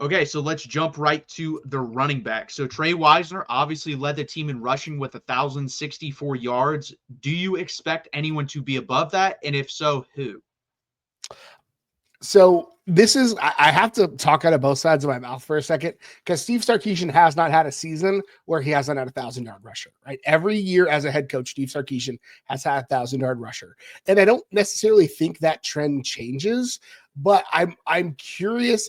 Okay, so let's jump right to the running back. So Trey Wisner obviously led the team in rushing with 1,064 yards. Do you expect anyone to be above that? And if so, who? So this is, I have to talk out of both sides of my mouth for a second, because Steve Sarkisian has not had a season where he hasn't had 1,000-yard rusher, right? Every year as a head coach, Steve Sarkisian has had 1,000-yard rusher. And I don't necessarily think that trend changes, but I'm curious.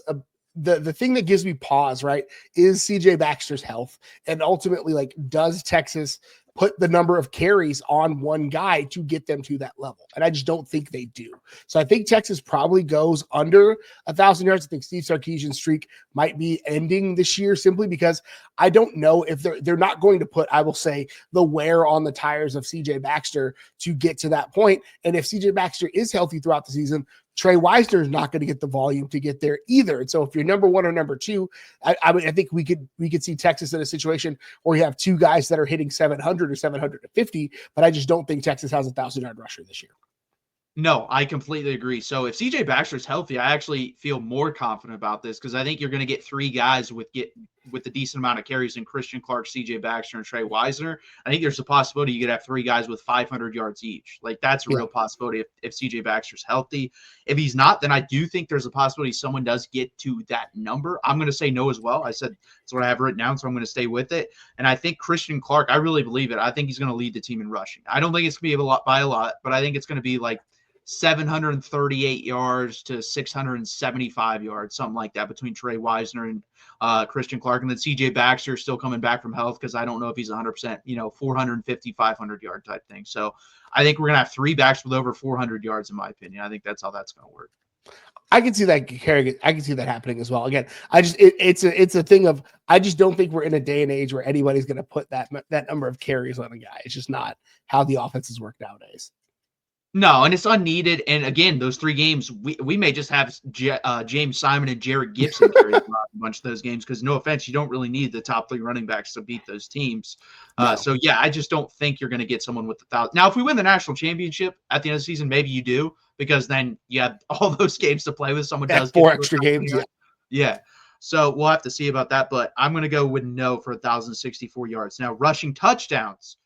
The thing that gives me pause, right, is CJ Baxter's health. And ultimately, like, does Texas put the number of carries on one guy to get them to that level? And I just don't think they do. So I think Texas probably goes under 1,000 yards. I think Steve Sarkisian's streak might be ending this year, simply because I don't know if they're not going to put, I will say, the wear on the tires of CJ Baxter to get to that point. And if CJ Baxter is healthy throughout the season, Trey Wisner is not going to get the volume to get there either. And so if you're number one or number two, I think we could see Texas in a situation where you have two guys that are hitting 700 or 750, but I just don't think Texas has 1,000-yard rusher this year. No, I completely agree. So if CJ Baxter is healthy, I actually feel more confident about this because I think you're going to get three guys with a decent amount of carries in Christian Clark, CJ Baxter, and Trey Wisner. I think there's a possibility you could have three guys with 500 yards each. Like, that's a real possibility if CJ Baxter's healthy. If he's not, then I do think there's a possibility someone does get to that number. I'm going to say no as well. I said that's what I have written down, so I'm going to stay with it. And I think Christian Clark, I really believe it. I think he's going to lead the team in rushing. I don't think it's going to be by a lot, but I think it's going to be like 738 yards to 675 yards, something like that, between Trey Wisner and Christian Clark. And then CJ Baxter still coming back from health, because I don't know if he's 100%, 450, 500 yard type thing. So I think we're going to have three backs with over 400 yards, in my opinion. I think that's how that's going to work. I can see that carrying. I can see that happening as well. Again, it's a thing of, I just don't think we're in a day and age where anybody's going to put that number of carries on a guy. It's just not how the offenses work nowadays. No, and it's unneeded. And again, those three games, we may just have James Simon and Jared Gibson carry a bunch of those games, because no offense, you don't really need the top three running backs to beat those teams. No. So, yeah, I just don't think you're going to get someone with 1,000. Now, if we win the national championship at the end of the season, maybe you do, because then you have all those games to play with. Someone does get 4 extra games. Yeah. So we'll have to see about that, but I'm going to go with no for 1,064 yards. Now, rushing touchdowns.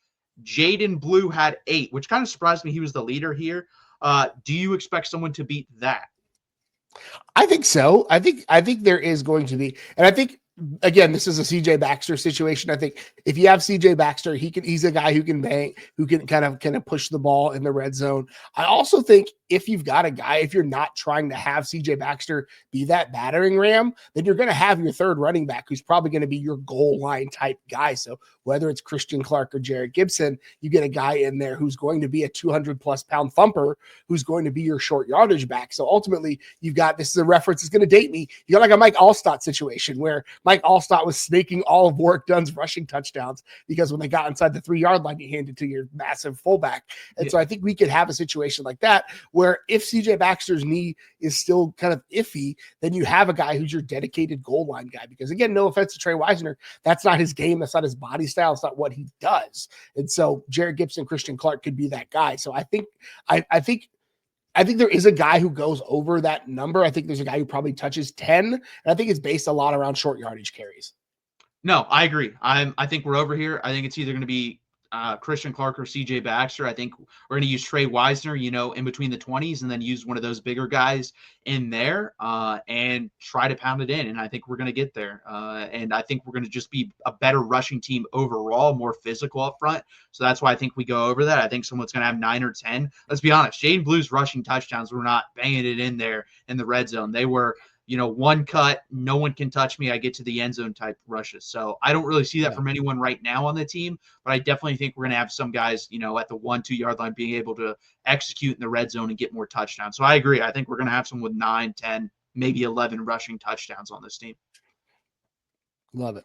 Jaden Blue had 8, which kind of surprised me. He was the leader here. Do you expect someone to beat that? I think so. I think there is going to be, and I think, again, this is a CJ Baxter situation. I think if you have CJ Baxter, he's a guy who can bang, who can kind of push the ball in the red zone. I also think if you've got a guy, if you're not trying to have CJ Baxter be that battering ram, then you're going to have your third running back who's probably going to be your goal line type guy. So whether it's Christian Clark or Jared Gibson, you get a guy in there who's going to be a 200+ pound thumper, who's going to be your short yardage back. So ultimately, you've got, this is a reference, it's going to date me, you got like a Mike Allstott situation where Mike Allstott was snaking all of Warwick Dunn's rushing touchdowns, because when they got inside the 3-yard line, he handed to your massive fullback. And so I think we could have a situation like that, where if CJ Baxter's knee is still kind of iffy, then you have a guy who's your dedicated goal line guy. Because again, no offense to Trey Wisner, that's not his game. That's not his body style. It's not what he does. And so Jared Gibson, Christian Clark could be that guy. So I think there is a guy who goes over that number. I think there's a guy who probably touches 10. And I think it's based a lot around short yardage carries. No, I agree. I think we're over here. I think it's either going to be Christian Clark or CJ Baxter. I think we're going to use Trey Wisner, in between the 20s, and then use one of those bigger guys in there and try to pound it in. And I think we're going to get there. And I think we're going to just be a better rushing team overall, more physical up front. So that's why I think we go over that. I think someone's going to have 9 or 10. Let's be honest. Jaden Blue's rushing touchdowns were not banging it in there in the red zone. They were, one cut, no one can touch me, I get to the end zone type rushes. So I don't really see that from anyone right now on the team, but I definitely think we're going to have some guys, at the 1-2 yard line being able to execute in the red zone and get more touchdowns. So I agree. I think we're going to have some with 9, 10, maybe 11 rushing touchdowns on this team. Love it.